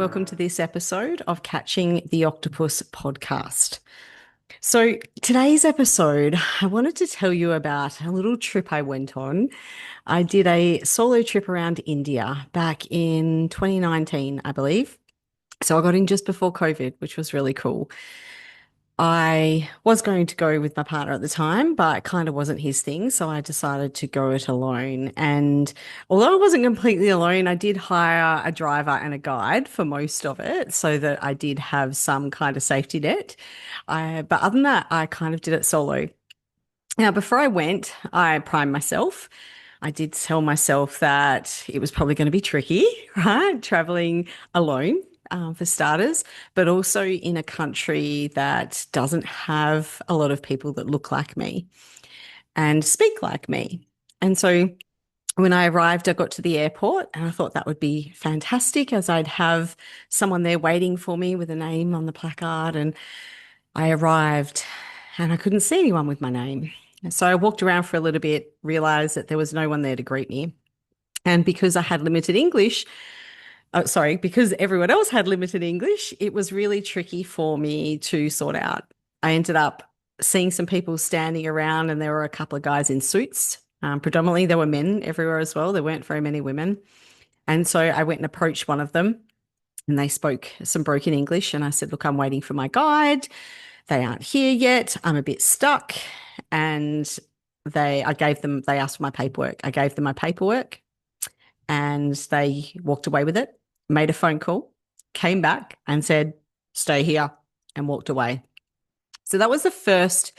welcome to this episode of Catching the Octopus podcast. So, today's episode, I wanted to tell you about a little trip I went on. I did a solo trip around India back in 2019, I believe. So, I got in just before COVID, which was really cool. I was going to go with my partner at the time, but it kind of wasn't his thing. So I decided to go it alone. And although I wasn't completely alone, I did hire a driver and a guide for most of it so that I did have some kind of safety net. But other than that, I kind of did it solo. Now, before I went, I primed myself. I did tell myself that it was probably going to be tricky, right? Traveling alone, for starters, but also in a country that doesn't have a lot of people that look like me and speak like me. And so when I arrived, I got to the airport and I thought that would be fantastic as I'd have someone there waiting for me with a name on the placard. And I arrived and I couldn't see anyone with my name. So I walked around for a little bit, realized that there was no one there to greet me. And because I had limited English, because everyone else had limited English, it was really tricky for me to sort out. I ended up seeing some people standing around, and there were a couple of guys in suits. Predominantly, there were men everywhere as well. There weren't very many women. And so I went and approached one of them, and they spoke some broken English. And I said, "Look, I'm waiting for my guide. They aren't here yet. I'm a bit stuck." And they asked for my paperwork. I gave them my paperwork and they walked away with it, made a phone call, came back and said, "Stay here," and walked away. So that was the first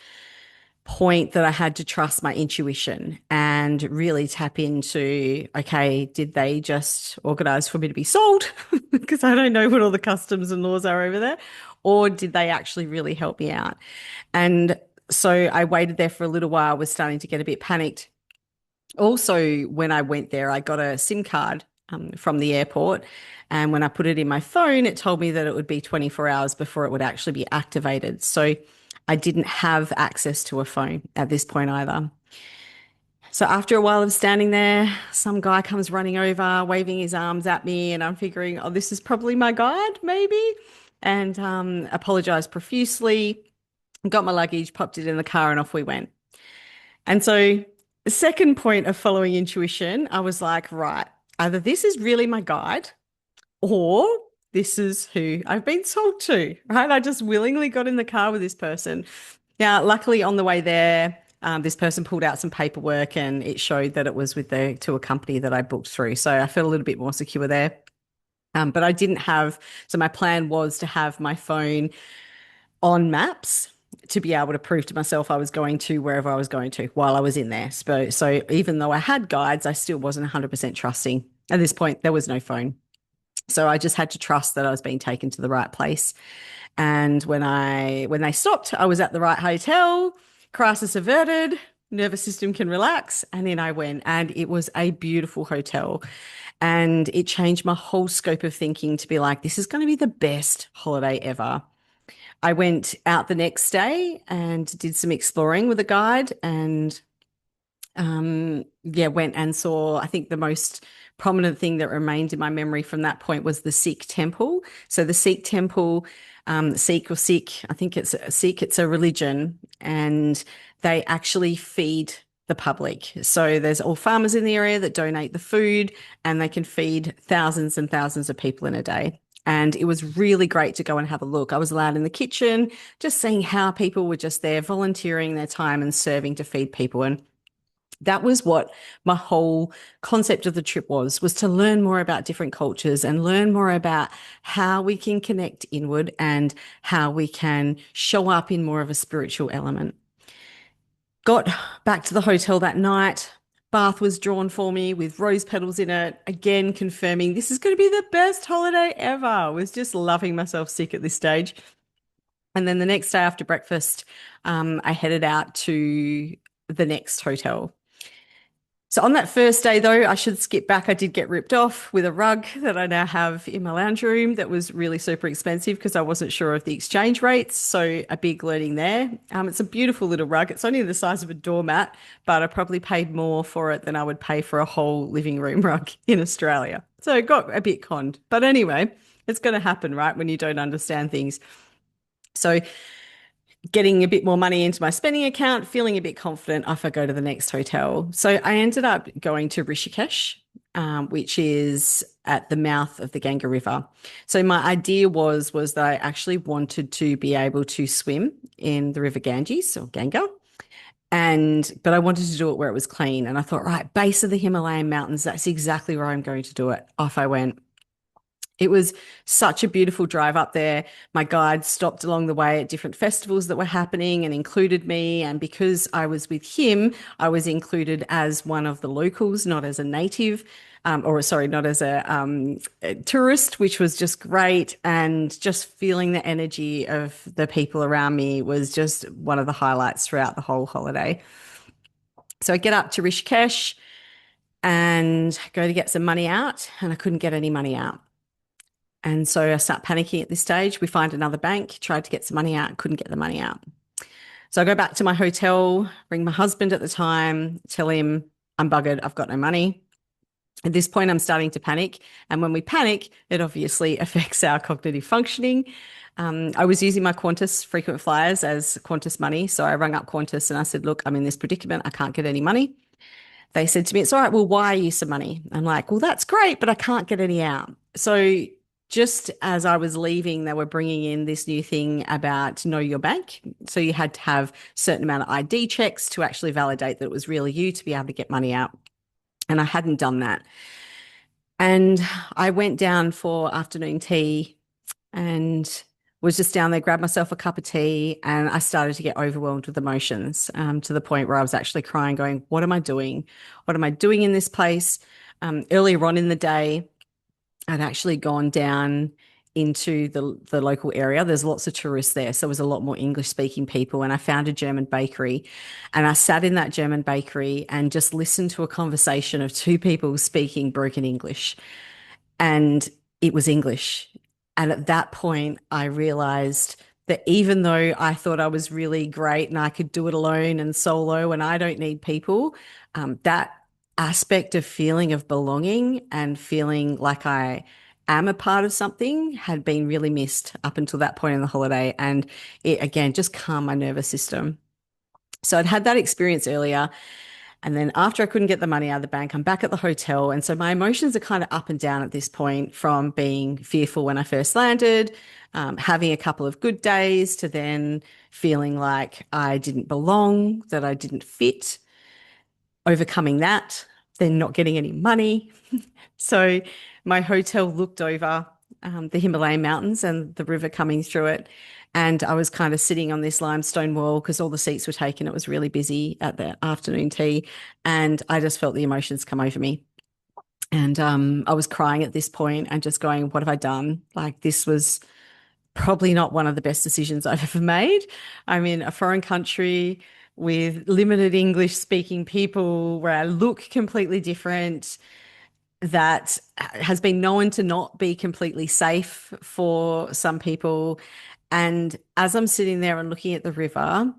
point that I had to trust my intuition and really tap into, okay, did they just organize for me to be sold? Because I don't know what all the customs and laws are over there. Or did they actually really help me out? And so I waited there for a little while, was starting to get a bit panicked. Also, when I went there, I got a SIM card from the airport. And when I put it in my phone, it told me that it would be 24 hours before it would actually be activated. So I didn't have access to a phone at this point either. So after a while of standing there, some guy comes running over, waving his arms at me, and I'm figuring, oh, this is probably my guide, maybe, and apologized profusely, got my luggage, popped it in the car, and off we went. And so the second point of following intuition, I was like, right, either this is really my guide or this is who I've been sold to, right? I just willingly got in the car with this person. Now, luckily on the way there, this person pulled out some paperwork and it showed that it was to a company that I booked through. So I felt a little bit more secure there. But I didn't have, so my plan was to have my phone on maps to be able to prove to myself I was going to wherever I was going to while I was in there. So even though I had guides, I still wasn't 100% trusting. At this point, there was no phone. So I just had to trust that I was being taken to the right place. And when they stopped, I was at the right hotel, crisis averted, nervous system can relax. And then I went, and it was a beautiful hotel. And it changed my whole scope of thinking to be like, this is going to be the best holiday ever. I went out the next day and did some exploring with a guide and went and saw, I think the most prominent thing that remained in my memory from that point was the Sikh temple. So the Sikh temple, Sikh, I think it's a Sikh, it's a religion, and they actually feed the public. So there's all farmers in the area that donate the food and they can feed thousands and thousands of people in a day. And it was really great to go and have a look. I was allowed in the kitchen, just seeing how people were just there volunteering their time and serving to feed people. And that was what my whole concept of the trip was to learn more about different cultures and learn more about how we can connect inward and how we can show up in more of a spiritual element. Got back to the hotel that night. Bath was drawn for me with rose petals in it, again confirming this is going to be the best holiday ever. I was just loving myself sick at this stage. And then the next day after breakfast, I headed out to the next hotel. So on that first day, though, I should skip back. I did get ripped off with a rug that I now have in my lounge room that was really super expensive because I wasn't sure of the exchange rates. So a big learning there. It's a beautiful little rug. It's only the size of a doormat, but I probably paid more for it than I would pay for a whole living room rug in Australia. So I got a bit conned. But anyway, It's going to happen, right? When you don't understand things. So getting a bit more money into my spending account, feeling a bit confident, off I go to the next hotel. So I ended up going to Rishikesh, which is at the mouth of the Ganga River. So my idea was that I actually wanted to be able to swim in the River Ganges or Ganga. But I wanted to do it where it was clean. And I thought, right, base of the Himalayan mountains, that's exactly where I'm going to do it. Off I went. It was such a beautiful drive up there. My guide stopped along the way at different festivals that were happening and included me. And because I was with him, I was included as one of the locals, not as a native, or sorry, not as a tourist, which was just great. And just feeling the energy of the people around me was just one of the highlights throughout the whole holiday. So I get up to Rishikesh and go to get some money out, and I couldn't get any money out. And so I start panicking at this stage. We find another bank, tried to get some money out, couldn't get the money out. So I go back to my hotel, ring my husband at the time, tell him I'm buggered, I've got no money. At this point, I'm starting to panic. And when we panic, it obviously affects our cognitive functioning. I was using my Qantas frequent flyers as Qantas money. So I rang up Qantas and I said, look, I'm in this predicament. I can't get any money. They said to me, it's all right, we'll wire you some money. I'm like, well, that's great, but I can't get any out. So just as I was leaving, they were bringing in this new thing about know your bank. So you had to have a certain amount of ID checks to actually validate that it was really you to be able to get money out. And I hadn't done that. And I went down for afternoon tea and was just down there, grabbed myself a cup of tea, and I started to get overwhelmed with emotions, to the point where I was actually crying, going, what am I doing? What am I doing in this place? Earlier on in the day, I'd actually gone down into the local area. There's lots of tourists there, so there was a lot more English speaking people. And I found a German bakery, and I sat in that German bakery and just listened to a conversation of two people speaking broken English, and it was English. And at that point, I realized that even though I thought I was really great and I could do it alone and solo and I don't need people, that aspect of feeling of belonging and feeling like I am a part of something had been really missed up until that point in the holiday. And it, again, just calmed my nervous system. So I'd had that experience earlier. And then after I couldn't get the money out of the bank, I'm back at the hotel. And so my emotions are kind of up and down at this point, from being fearful when I first landed, having a couple of good days, to then feeling like I didn't belong, that I didn't fit, overcoming that, then not getting any money. So my hotel looked over the Himalayan mountains and the river coming through it. And I was kind of sitting on this limestone wall because all the seats were taken. It was really busy at the afternoon tea. And I just felt the emotions come over me. And I was crying at this point and just going, what have I done? Like, this was probably not one of the best decisions I've ever made. I'm in a foreign country with limited English speaking people where I look completely different, that has been known to not be completely safe for some people. And as I'm sitting there and looking at the river,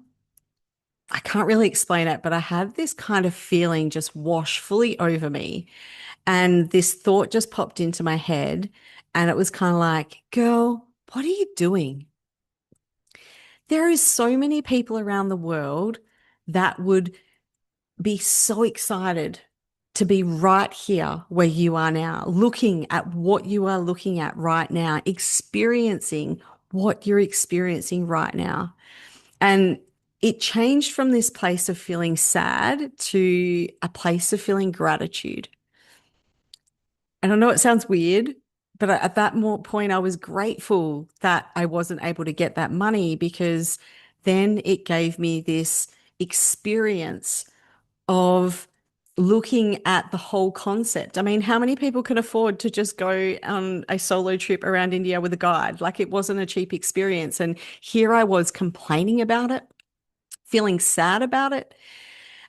I can't really explain it, but I had this kind of feeling just wash fully over me. And this thought just popped into my head. And it was kind of like, girl, what are you doing? There is so many people around the world that would be so excited to be right here where you are now, looking at what you are looking at right now, experiencing what you're experiencing right now. And it changed from this place of feeling sad to a place of feeling gratitude. And I know it sounds weird, but at that point, I was grateful that I wasn't able to get that money, because then it gave me this experience of looking at the whole concept. I mean, how many people can afford to just go on a solo trip around India with a guide? Like, it wasn't a cheap experience. And here I was complaining about it, feeling sad about it.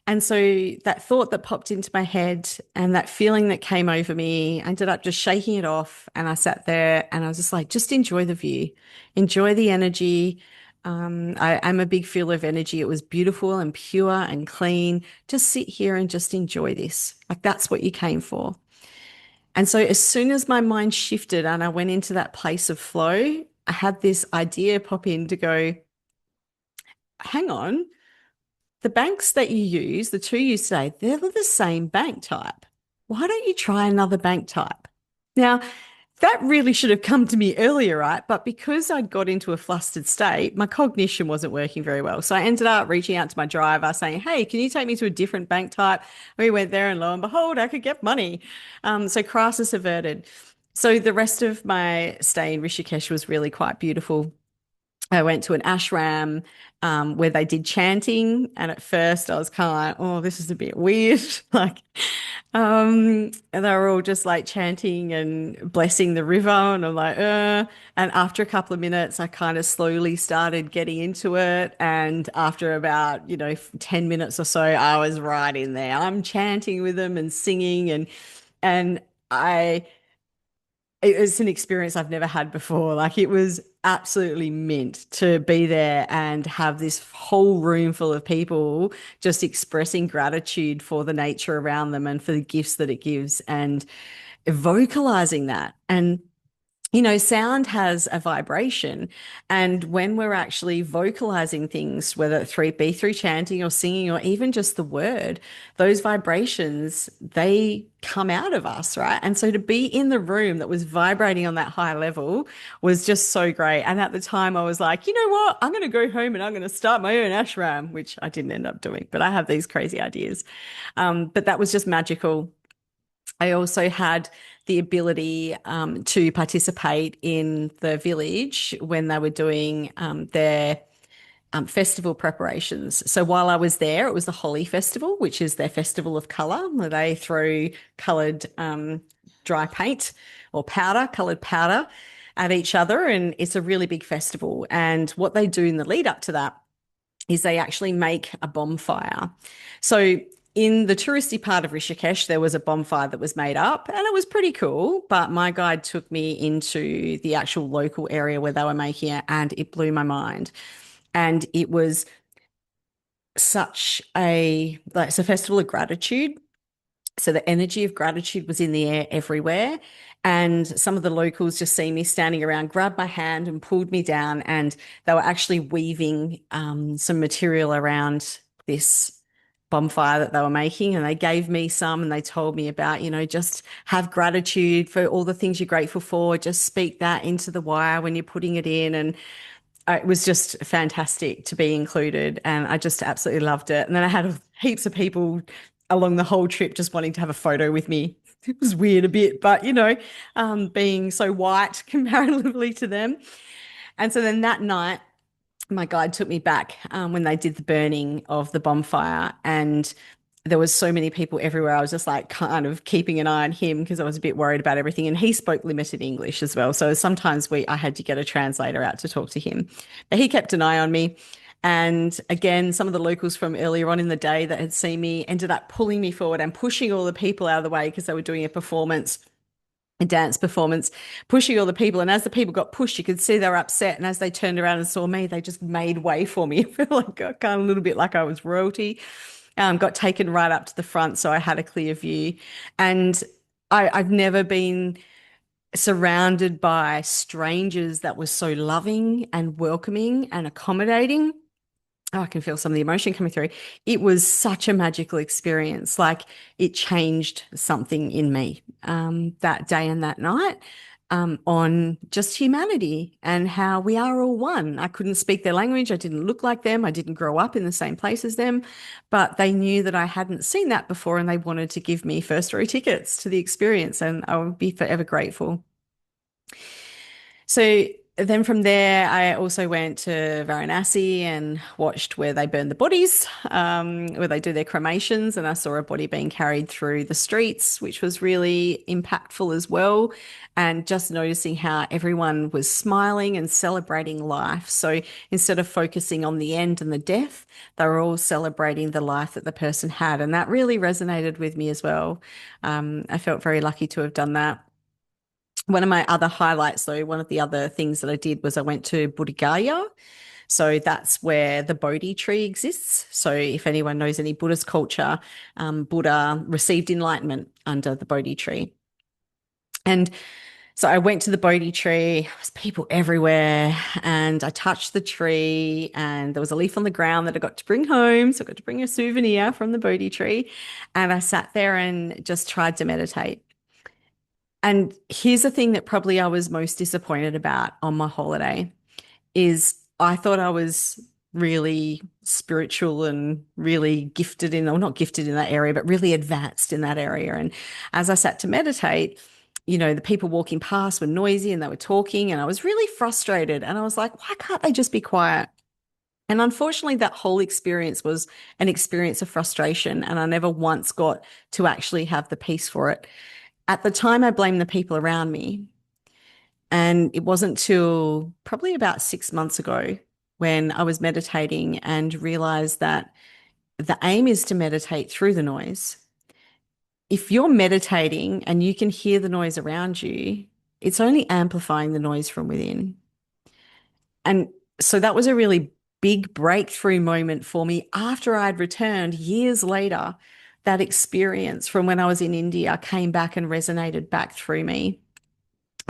And so that thought that popped into my head and that feeling that came over me, I ended up just shaking it off. And I sat there and I was just like, just enjoy the view, enjoy the energy. I'm a big feel of energy. It was beautiful and pure and clean. Just sit here and just enjoy this. Like, that's what you came for. And so as soon as my mind shifted and I went into that place of flow, I had this idea pop in to go, hang on, the banks that you use, the two you say, they're the same bank type. Why don't you try another bank type? Now, that really should have come to me earlier, right? But because I'd got into a flustered state, my cognition wasn't working very well. So I ended up reaching out to my driver saying, hey, can you take me to a different bank type? We went there and lo and behold, I could get money. So crisis averted. So the rest of my stay in Rishikesh was really quite beautiful. I went to an ashram where they did chanting, and at first I was kind of like, "Oh, this is a bit weird." Like, and they were all just like chanting and blessing the river, and I'm like, And after a couple of minutes, I kind of slowly started getting into it, and after about 10 minutes or so, I was right in there. I'm chanting with them and singing, and I it was an experience I've never had before. Like it was absolutely mint to be there and have this whole room full of people just expressing gratitude for the nature around them and for the gifts that it gives and vocalizing that. And sound has a vibration. And when we're actually vocalizing things, whether it be through chanting or singing or even just the word, those vibrations, they come out of us, right? And so to be in the room that was vibrating on that high level was just so great. And at the time, I was like, you know what? I'm going to go home and I'm going to start my own ashram, which I didn't end up doing, but I have these crazy ideas. But that was just magical. I also had the ability to participate in the village when they were doing their festival preparations. So while I was there, it was the Holi Festival, which is their festival of colour, where they throw coloured dry paint or powder, coloured powder at each other. And it's a really big festival. And what they do in the lead up to that is they actually make a bonfire. So in the touristy part of Rishikesh, there was a bonfire that was made up and it was pretty cool. But my guide took me into the actual local area where they were making it and it blew my mind. And it was it's a festival of gratitude. So the energy of gratitude was in the air everywhere. And some of the locals just see me standing around, grabbed my hand and pulled me down. And they were actually weaving some material around this bonfire that they were making. And they gave me some and they told me about, just have gratitude for all the things you're grateful for. Just speak that into the wire when you're putting it in. And it was just fantastic to be included and I just absolutely loved it. And then I had heaps of people along the whole trip just wanting to have a photo with me. It was weird a bit, but being so white comparatively to them. And so then that night, my guide took me back when they did the burning of the bonfire and there was so many people everywhere. I was just like kind of keeping an eye on him because I was a bit worried about everything. And he spoke limited English as well. So sometimes I had to get a translator out to talk to him. But he kept an eye on me. And again, some of the locals from earlier on in the day that had seen me ended up pulling me forward and pushing all the people out of the way because they were doing a dance performance, pushing all the people. And as the people got pushed, you could see they were upset. And as they turned around and saw me, they just made way for me. I felt like kind of a little bit like I was royalty. Got taken right up to the front, so I had a clear view. And I've never been surrounded by strangers that was so loving and welcoming and accommodating. Oh, I can feel some of the emotion coming through. It was such a magical experience. Like it changed something in me that day and that night on just humanity and how we are all one. I couldn't speak their language. I didn't look like them. I didn't grow up in the same place as them, but they knew that I hadn't seen that before and they wanted to give me first row tickets to the experience and I would be forever grateful. So then from there, I also went to Varanasi and watched where they burn the bodies, where they do their cremations. And I saw a body being carried through the streets, which was really impactful as well. And just noticing how everyone was smiling and celebrating life. So instead of focusing on the end and the death, they were all celebrating the life that the person had. And that really resonated with me as well. I felt very lucky to have done that. One of my other highlights, though, one of the other things that I did was I went to Bodhgaya. So that's where the Bodhi tree exists. So if anyone knows any Buddhist culture, Buddha received enlightenment under the Bodhi tree. And so I went to the Bodhi tree. There was people everywhere, and I touched the tree, and there was a leaf on the ground that I got to bring home. So I got to bring a souvenir from the Bodhi tree, and I sat there and just tried to meditate. And here's the thing that probably I was most disappointed about on my holiday is I thought I was really spiritual and really gifted in, or not gifted in that area, but really advanced in that area. And as I sat to meditate, the people walking past were noisy and they were talking, and I was really frustrated. And I was like, why can't they just be quiet? And unfortunately, that whole experience was an experience of frustration, and I never once got to actually have the peace for it. At the time, I blamed the people around me. And it wasn't till probably about 6 months ago when I was meditating and realized that the aim is to meditate through the noise. If you're meditating and you can hear the noise around you, it's only amplifying the noise from within. And so that was a really big breakthrough moment for me after I'd returned years later. That experience from when I was in India came back and resonated back through me.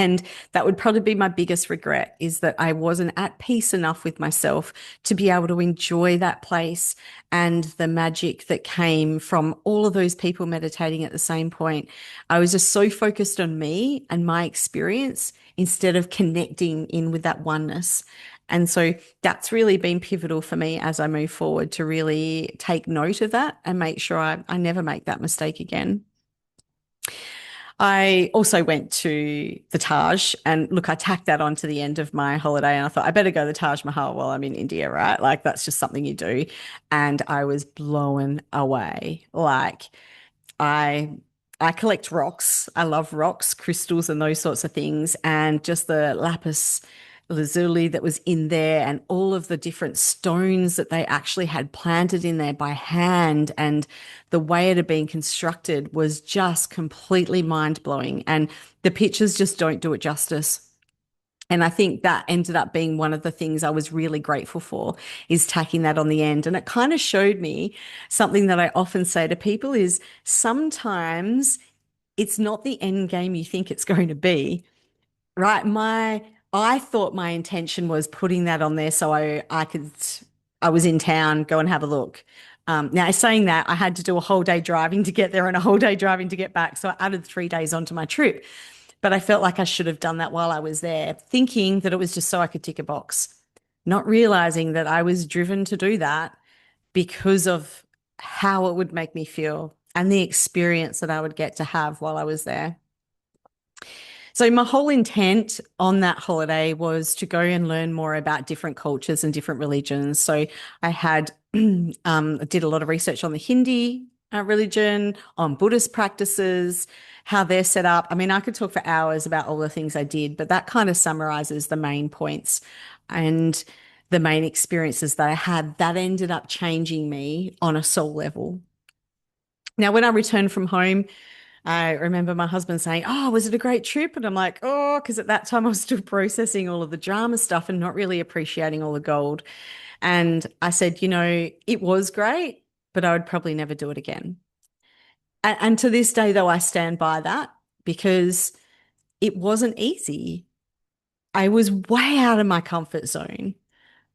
And that would probably be my biggest regret is that I wasn't at peace enough with myself to be able to enjoy that place and the magic that came from all of those people meditating at the same point. I was just so focused on me and my experience instead of connecting in with that oneness. And so that's really been pivotal for me as I move forward to really take note of that and make sure I never make that mistake again. I also went to the Taj, and look, I tacked that on to the end of my holiday, and I thought I better go to the Taj Mahal while I'm in India, right? Like that's just something you do. And I was blown away. Like I I collect rocks. I love rocks, crystals, and those sorts of things. And just the lapis lazuli that was in there, and all of the different stones that they actually had planted in there by hand, and the way it had been constructed was just completely mind blowing. And the pictures just don't do it justice. And I think that ended up being one of the things I was really grateful for is tacking that on the end. And it kind of showed me something that I often say to people is sometimes it's not the end game you think it's going to be, right? I thought my intention was putting that on there so I was in town, go and have a look. Now, saying that, I had to do a whole day driving to get there and a whole day driving to get back. So I added 3 days onto my trip. But I felt like I should have done that while I was there, thinking that it was just so I could tick a box, not realizing that I was driven to do that because of how it would make me feel and the experience that I would get to have while I was there. So my whole intent on that holiday was to go and learn more about different cultures and different religions. So I had did a lot of research on the Hindi religion, on Buddhist practices, how they're set up. I mean, I could talk for hours about all the things I did, but that kind of summarizes the main points and the main experiences that I had that ended up changing me on a soul level. Now, when I returned from home, I remember my husband saying, "Oh, was it a great trip?" And I'm like, "Oh," because at that time I was still processing all of the drama stuff and not really appreciating all the gold. And I said, it was great, but I would probably never do it again. And to this day, though, I stand by that because it wasn't easy. I was way out of my comfort zone.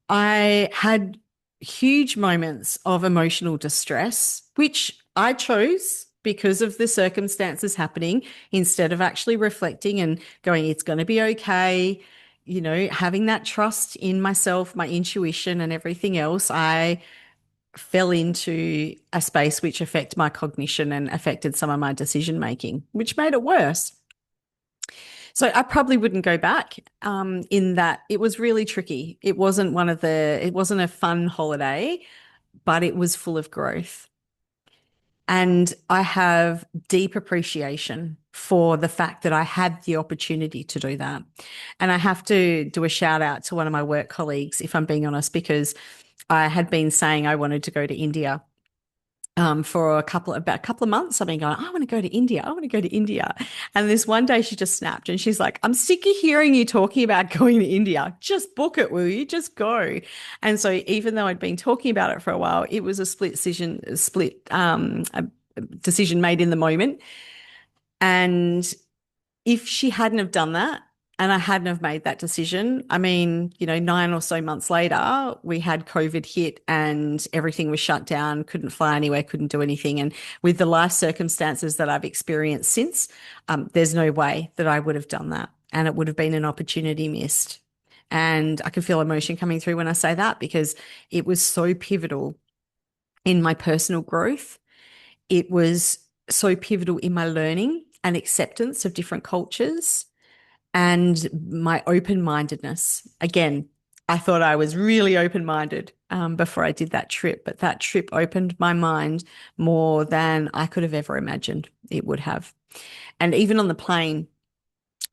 I had huge moments of emotional distress, which I chose because of the circumstances happening instead of actually reflecting and going, it's going to be okay. Having that trust in myself, my intuition, and everything else, I fell into a space which affected my cognition and affected some of my decision making, which made it worse. So I probably wouldn't go back in that it was really tricky. It wasn't a fun holiday, but it was full of growth. And I have deep appreciation for the fact that I had the opportunity to do that. And I have to do a shout out to one of my work colleagues, if I'm being honest, because I had been saying I wanted to go to India for about a couple of months. I've been going, I want to go to India. I want to go to India. And this one day she just snapped and she's like, I'm sick of hearing you talking about going to India. Just book it, will you? Just go. And so even though I'd been talking about it for a while, it was a decision made in the moment. And if she hadn't have done that and I hadn't have made that decision, I mean, 9 or so months later, we had COVID hit and everything was shut down, couldn't fly anywhere, couldn't do anything. And with the life circumstances that I've experienced since, there's no way that I would have done that. And it would have been an opportunity missed. And I can feel emotion coming through when I say that because it was so pivotal in my personal growth. It was so pivotal in my learning and acceptance of different cultures and my open mindedness. Again, I thought I was really open minded before I did that trip, but that trip opened my mind more than I could have ever imagined it would have. And even on the plane,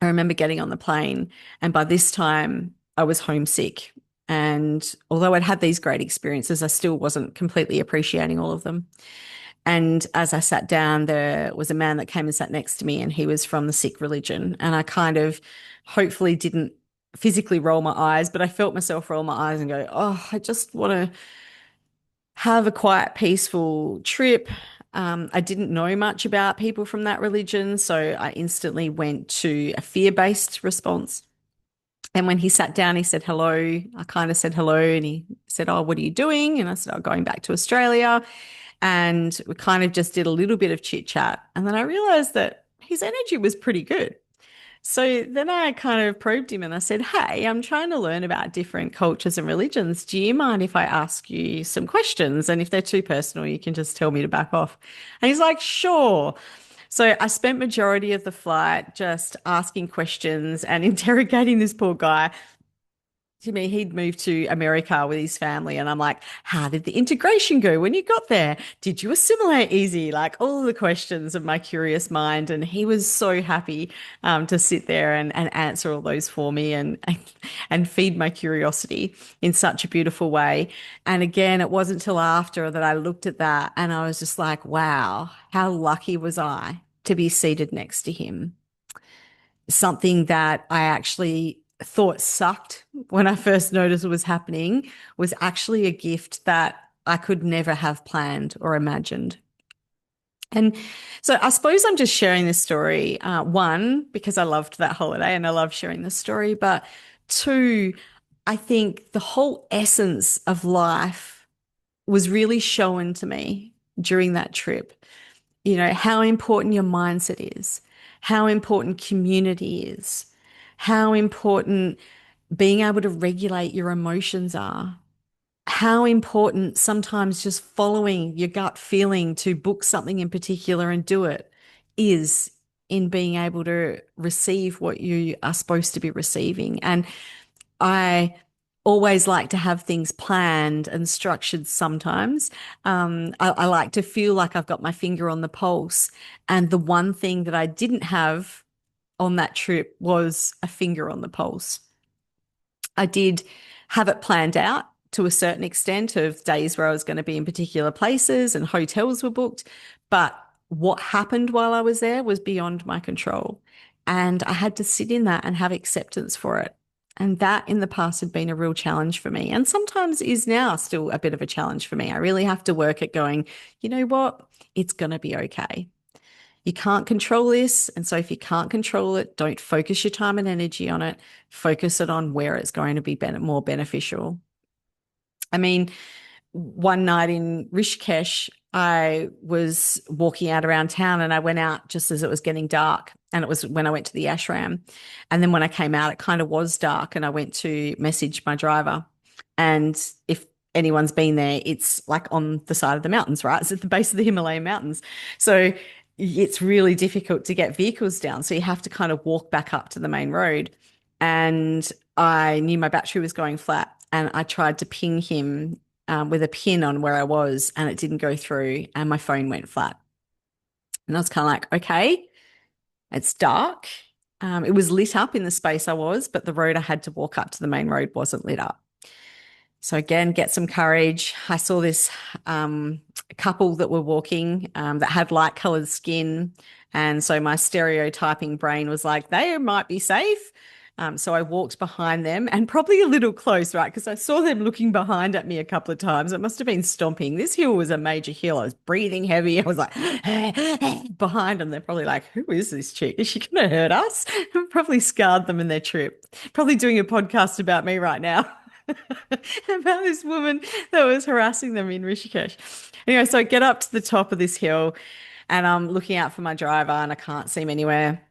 I remember getting on the plane, and by this time, I was homesick. And although I'd had these great experiences, I still wasn't completely appreciating all of them. And as I sat down, there was a man that came and sat next to me, and he was from the Sikh religion. And I kind of hopefully didn't physically roll my eyes, but I felt myself roll my eyes and go, oh, I just want to have a quiet, peaceful trip. I didn't know much about people from that religion, so I instantly went to a fear-based response. And when he sat down, he said hello. I kind of said hello, and he said, "Oh, what are you doing?" And I said, "I'm going back to Australia." And we kind of just did a little bit of chit chat. And then I realized that his energy was pretty good. So then I kind of probed him and I said, "Hey, I'm trying to learn about different cultures and religions. Do you mind if I ask you some questions? And if they're too personal, you can just tell me to back off." And he's like, "Sure." So I spent majority of the flight just asking questions and interrogating this poor guy. To me, he'd moved to America with his family. And I'm like, how did the integration go when you got there? Did you assimilate easy? Like all the questions of my curious mind. And he was so happy to sit there and answer all those for me and feed my curiosity in such a beautiful way. And again, it wasn't until after that I looked at that and I was just like, wow, how lucky was I to be seated next to him? Something that I actually thought sucked when I first noticed it was happening was actually a gift that I could never have planned or imagined. And so I suppose I'm just sharing this story, one, because I loved that holiday and I love sharing this story, but two, I think the whole essence of life was really shown to me during that trip. How important your mindset is, how important community is, how important being able to regulate your emotions are, how important sometimes just following your gut feeling to book something in particular and do it is in being able to receive what you are supposed to be receiving. And I always like to have things planned and structured sometimes. I like to feel like I've got my finger on the pulse. And the one thing that I didn't have on that trip was a finger on the pulse. I did have it planned out to a certain extent of days where I was going to be in particular places and hotels were booked. But what happened while I was there was beyond my control. And I had to sit in that and have acceptance for it. And that in the past had been a real challenge for me. And sometimes is now still a bit of a challenge for me. I really have to work at going, you know what? It's going to be okay. You can't control this. And so if you can't control it, don't focus your time and energy on it. Focus it on where it's going to be more beneficial. I mean, one night in Rishikesh, I was walking out around town and I went out just as it was getting dark. And it was when I went to the ashram. And then when I came out, it kind of was dark. And I went to message my driver. And if anyone's been there, it's like on the side of the mountains, right? It's at the base of the Himalayan mountains. So it's really difficult to get vehicles down. So you have to kind of walk back up to the main road. And I knew my battery was going flat. And I tried to ping him with a pin on where I was, and it didn't go through, and my phone went flat. And I was kind of like, okay, it's dark. It was lit up in the space I was, but the road I had to walk up to the main road wasn't lit up. So again, get some courage. I saw this couple that were walking that had light colored skin. And so my stereotyping brain was like, they might be safe. So I walked behind them and probably a little close, right? Because I saw them looking behind at me a couple of times. It must have been stomping. This hill was a major hill. I was breathing heavy. I was like behind them. They're probably like, who is this chick? Is she going to hurt us? Probably scarred them in their trip. Probably doing a podcast about me right now. About this woman that was harassing them in Rishikesh. Anyway, so I get up to the top of this hill and I'm looking out for my driver and I can't see him anywhere.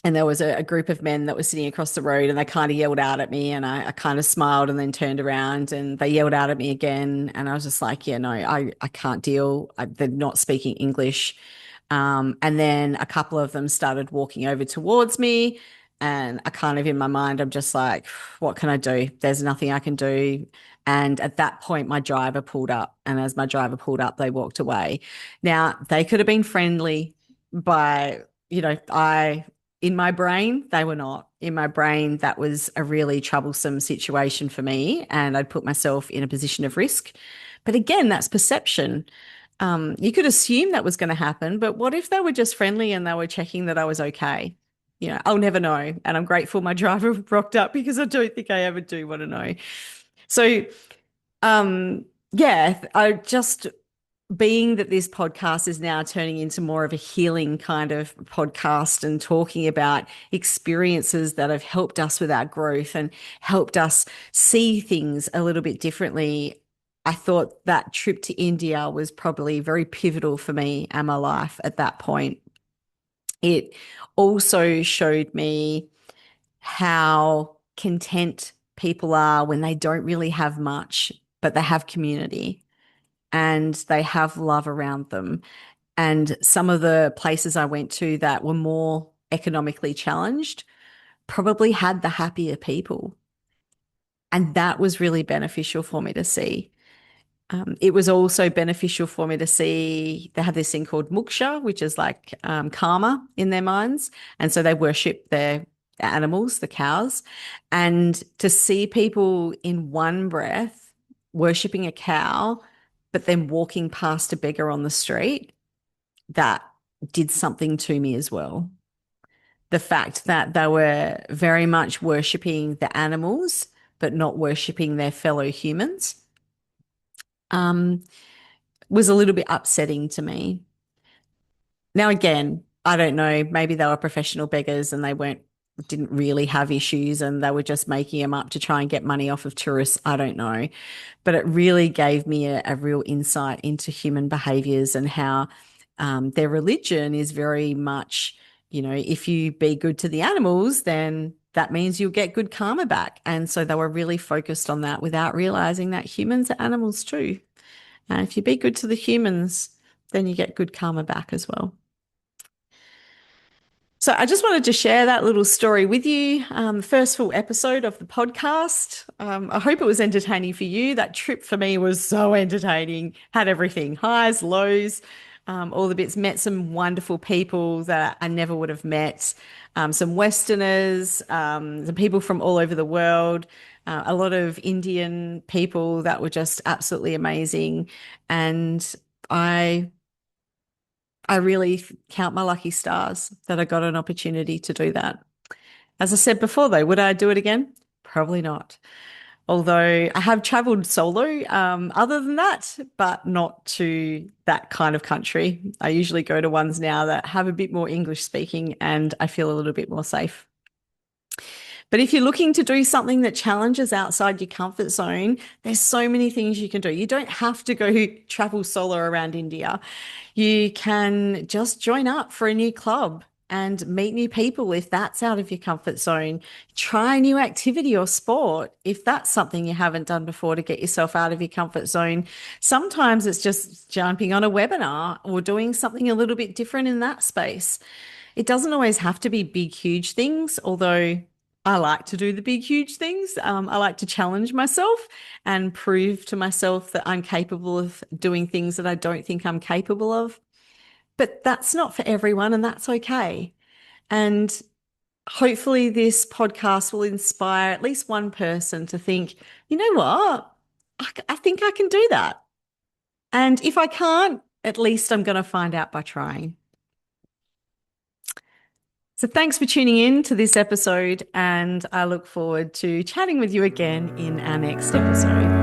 And there was a group of men that was sitting across the road and they kind of yelled out at me and I kind of smiled and then turned around and they yelled out at me again. And I was just like, yeah, no, I can't deal. They're not speaking English. And then a couple of them started walking over towards me. And I kind of, in my mind, I'm just like, what can I do? There's nothing I can do. And at that point, my driver pulled up. And as my driver pulled up, they walked away. Now, they could have been friendly by, in my brain, they were not. In my brain, that was a really troublesome situation for me. And I'd put myself in a position of risk. But again, that's perception. You could assume that was going to happen, but what if they were just friendly and they were checking that I was okay? I'll never know. And I'm grateful my driver rocked up because I don't think I ever do want to know. So, yeah, I just being that this podcast is now turning into more of a healing kind of podcast and talking about experiences that have helped us with our growth and helped us see things a little bit differently. I thought that trip to India was probably very pivotal for me and my life at that point. It also showed me how content people are when they don't really have much, but they have community and they have love around them. And some of the places I went to that were more economically challenged probably had the happier people. And that was really beneficial for me to see. It was also beneficial for me to see they have this thing called moksha, which is like karma in their minds. And so they worship their animals, the cows. And to see people in one breath worshipping a cow, but then walking past a beggar on the street, that did something to me as well. The fact that they were very much worshipping the animals, but not worshipping their fellow humans. Um, was a little bit upsetting to me. Now, again, I don't know, maybe they were professional beggars and they didn't really have issues and they were just making them up to try and get money off of tourists. I don't know. But it really gave me a real insight into human behaviors and how their religion is very much, if you be good to the animals, then that means you'll get good karma back. And so they were really focused on that without realizing that humans are animals too. And if you be good to the humans, then you get good karma back as well. So I just wanted to share that little story with you. First full episode of the podcast. I hope it was entertaining for you. That trip for me was so entertaining. Had everything, highs, lows, all the bits. Met some wonderful people that I never would have met. Some Westerners, some people from all over the world. A lot of Indian people that were just absolutely amazing. And I I really count my lucky stars that I got an opportunity to do that. As I said before, though, would I do it again? Probably not. Although I have traveled solo, other than that, but not to that kind of country. I usually go to ones now that have a bit more English speaking and I feel a little bit more safe. But if you're looking to do something that challenges outside your comfort zone, there's so many things you can do. You don't have to go travel solo around India. You can just join up for a new club and meet new people if that's out of your comfort zone. Try a new activity or sport if that's something you haven't done before to get yourself out of your comfort zone. Sometimes it's just jumping on a webinar or doing something a little bit different in that space. It doesn't always have to be big, huge things, although I like to do the big, huge things. I like to challenge myself and prove to myself that I'm capable of doing things that I don't think I'm capable of. But that's not for everyone, and that's okay. And hopefully, this podcast will inspire at least one person to think, you know what? I think I can do that. And if I can't, at least I'm going to find out by trying. So thanks for tuning in to this episode, and I look forward to chatting with you again in our next episode.